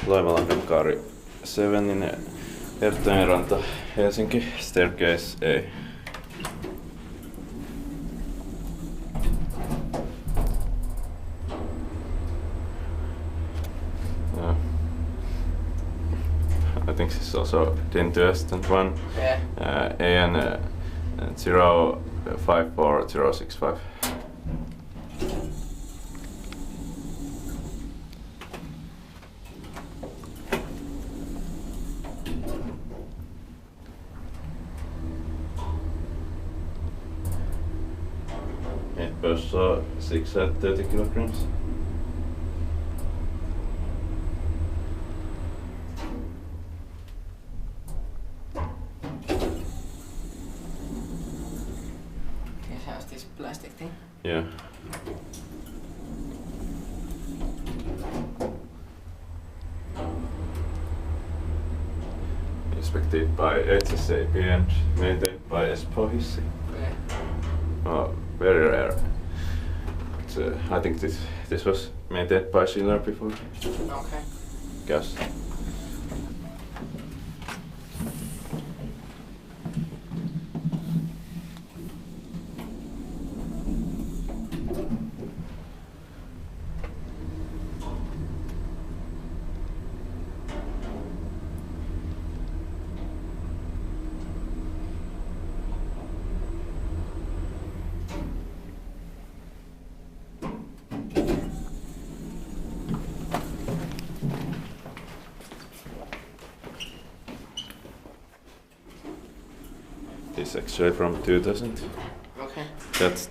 Laivalahdenkaari 7, Herttoniemi ranta, Helsinki, staircase A. Yeah. I think this is also Thyssen one. Yeah. AN 054065. It was 6 at 30 kilograms. This has this plastic thing. Yeah. Inspected by HSAP and maintained by Espohissi. Yeah. Oh, very rare. But, I think this was maintained by Schiller before. Okay. Guess. This X-ray from 2000. Okay. That's